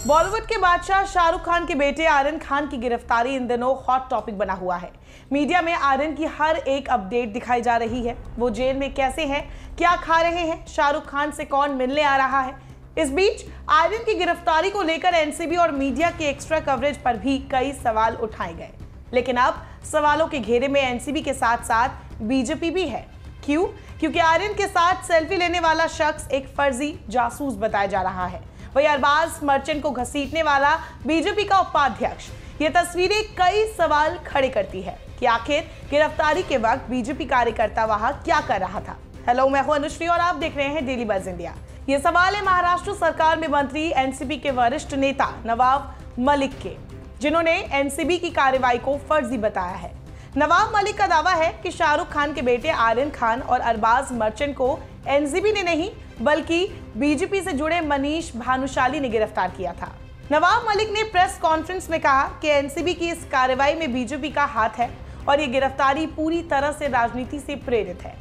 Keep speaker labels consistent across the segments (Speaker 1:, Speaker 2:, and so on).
Speaker 1: बॉलीवुड के बादशाह शाहरुख खान के बेटे आर्यन खान की गिरफ्तारी इन दिनों हॉट टॉपिक बना हुआ है। मीडिया में आर्यन की हर एक अपडेट दिखाई जा रही है। वो जेल में कैसे हैं, क्या खा रहे हैं, शाहरुख खान से कौन मिलने आ रहा है। इस बीच आर्यन की गिरफ्तारी को लेकर एनसीबी और मीडिया के एक्स्ट्रा कवरेज पर भी कई सवाल उठाए गए, लेकिन अब सवालों के घेरे में एनसीबी के साथ साथ बीजेपी भी है। क्यों? क्योंकि आर्यन के साथ सेल्फी लेने वाला शख्स एक फर्जी जासूस बताया जा रहा है। वही अरबाज मर्चेंट को घसीटने वाला बीजेपी का उपाध्यक्ष। ये तस्वीरें कई सवाल खड़े करती है कि आखिर गिरफ्तारी के वक्त बीजेपी कार्यकर्ता वहां क्या कर रहा था। हेलो, मैं हूं अनुश्री और आप देख रहे हैं डेली बज़ इंडिया। ये सवाल है महाराष्ट्र सरकार में मंत्री एनसीबी के वरिष्ठ नेता नवाब मलिक के, जिन्होंने एनसीबी की कार्रवाई को फर्जी बताया है। नवाब मलिक का दावा है कि शाहरुख खान के बेटे आर्यन खान और अरबाज मर्चेंट को एनसीबी ने नहीं बल्कि बीजेपी से जुड़े मनीष भानुशाली ने गिरफ्तार किया था। नवाब मलिक ने प्रेस कॉन्फ्रेंस में कहा कि एनसीबी की इस कार्रवाई में बीजेपी का हाथ है और ये गिरफ्तारी पूरी तरह से राजनीति से प्रेरित है।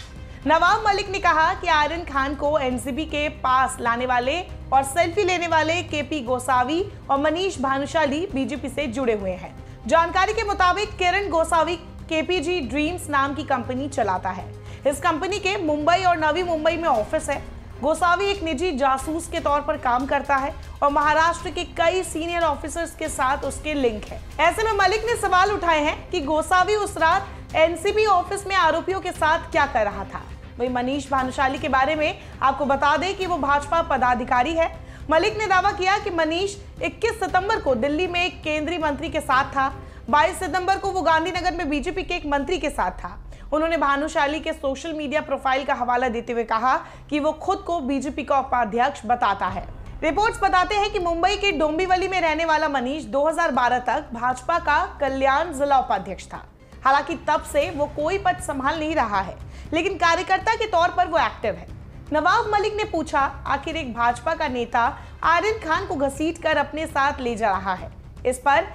Speaker 1: नवाब मलिक ने कहा कि आर्यन खान को एनसीबी के पास लाने वाले और सेल्फी लेने वाले केपी गोसावी और मनीष भानुशाली बीजेपी से जुड़े हुए हैं। जानकारी के मुताबिक किरण गोसावी केपीजी ड्रीम्स नाम की कंपनी चलाता है। इस कंपनी के मुंबई और नवी मुंबई में ऑफिस है। गोसावी एक निजी जासूस के तौर पर काम करता है और महाराष्ट्र के कई सीनियर ऑफिसर्स के साथ उसके लिंक है। ऐसे में मलिक ने सवाल उठाए हैं कि गोसावी उस रात एनसीबी ऑफिस में आरोपियों के साथ क्या कर रहा था। वही मनीष भानुशाली के बारे में आपको बता दें कि वो भाजपा पदाधिकारी है। मलिक ने दावा किया कि मनीष 21 सितंबर को दिल्ली में एक केंद्रीय मंत्री के साथ था। 22 सितंबर को वो गांधीनगर में बीजेपी के एक मंत्री के साथ था। उन्होंने भानुशाली के सोशल मीडिया प्रोफाइल का हवाला देते हुए कहा कि वो खुद को बीजेपी का उपाध्यक्ष बताता है। रिपोर्ट्स बताते हैं कि मुंबई के डोंबिवली में रहने वाला मनीष 2012 तक भाजपा का कल्याण जिला उपाध्यक्ष था। हालांकि तब से वो कोई पद संभाल नहीं रहा है, लेकिन कार्यकर्ता के तौर पर वो एक्टिव है। नवाब मलिक ने पूछा, आखिर एक भाजपा का नेता आर्यन खान को घसीटकर अपने साथ ले जा रहा है, इस पर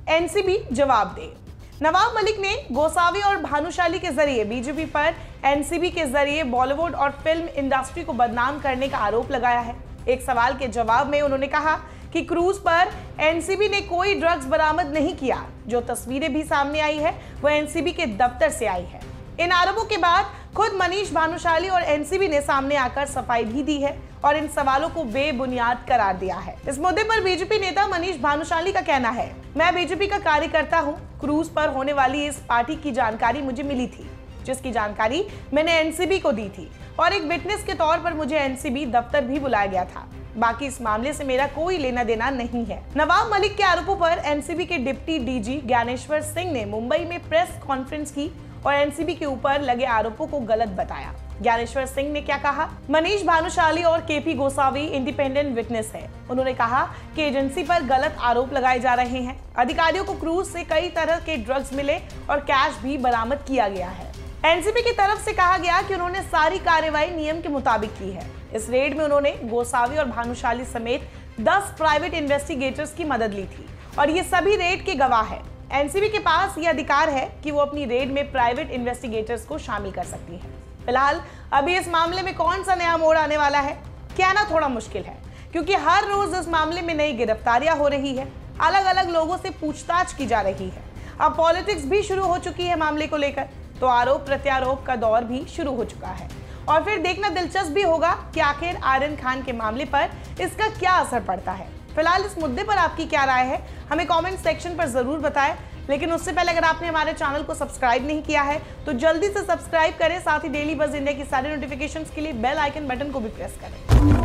Speaker 1: एनसीबी जवाब दे। नवाब मलिक ने गोसावी और भानुशाली के जरिए बीजेपी पर एनसीबी के जरिए बॉलीवुड और फिल्म इंडस्ट्री को बदनाम करने का आरोप लगाया है। एक सवाल के जवाब में उन्होंने कहा कि क्रूज पर एनसीबी ने कोई ड्रग्स बरामद नहीं किया। जो तस्वीरें भी सामने आई है वह एनसीबी के दफ्तर से आई है। इन आरोपों के बाद खुद मनीष भानुशाली और एनसीबी ने सामने आकर सफाई भी दी है और इन सवालों को बेबुनियाद करार दिया है। इस मुद्दे पर बीजेपी नेता मनीष भानुशाली का कहना है, मैं बीजेपी का कार्यकर्ता हूं। क्रूज पर होने वाली इस पार्टी की जानकारी मुझे मिली थी, जिसकी जानकारी मैंने एनसीबी को दी थी और एक विटनेस के तौर पर मुझे एनसीबी दफ्तर भी बुलाया गया था। बाकी इस मामले से मेरा कोई लेना देना नहीं है। नवाब मलिक के आरोपों पर एनसीबी के डिप्टी डीजी ज्ञानेश्वर सिंह ने मुंबई में प्रेस कॉन्फ्रेंस की और एनसीबी के ऊपर लगे आरोपों को गलत बताया। ज्ञानेश्वर सिंह ने क्या कहा? मनीष भानुशाली और केपी गोसावी इंडिपेंडेंट विटनेस है। उन्होंने कहा कि एजेंसी पर गलत आरोप लगाए जा रहे हैं। अधिकारियों को क्रूज से कई तरह के ड्रग्स मिले और कैश भी बरामद किया गया है। एनसीबी की तरफ से कहा गया कि उन्होंने सारी कार्रवाई नियम के मुताबिक की है। इस रेड में उन्होंने गोसावी और भानुशाली समेत 10 प्राइवेट इन्वेस्टिगेटर्स की मदद ली थी और ये सभी रेड के गवाह है। एनसीबी के पास ये अधिकार है कि वो अपनी रेड में प्राइवेट इन्वेस्टिगेटर्स को शामिल कर सकती है। फिलहाल अभी इस मामले में कौन सा नया मोड़ आने वाला है, कहना थोड़ा मुश्किल है, क्योंकि हर रोज इस मामले में नई गिरफ्तारियां हो रही है, अलग अलग लोगों से पूछताछ की जा रही है। अब पॉलिटिक्स भी शुरू हो चुकी है मामले को लेकर, तो आरोप प्रत्यारोप का दौर भी शुरू हो चुका है और फिर देखना दिलचस्प भी होगा कि आखिर आर्यन खान के मामले पर इसका क्या असर पड़ता है। फिलहाल इस मुद्दे पर आपकी क्या राय है, हमें कमेंट सेक्शन पर जरूर बताएं। लेकिन उससे पहले अगर आपने हमारे चैनल को सब्सक्राइब नहीं किया है तो जल्दी से सब्सक्राइब करें, साथ ही डेली बज़ इंडिया की सारी नोटिफिकेशंस के लिए बेल आइकन बटन को भी प्रेस करें।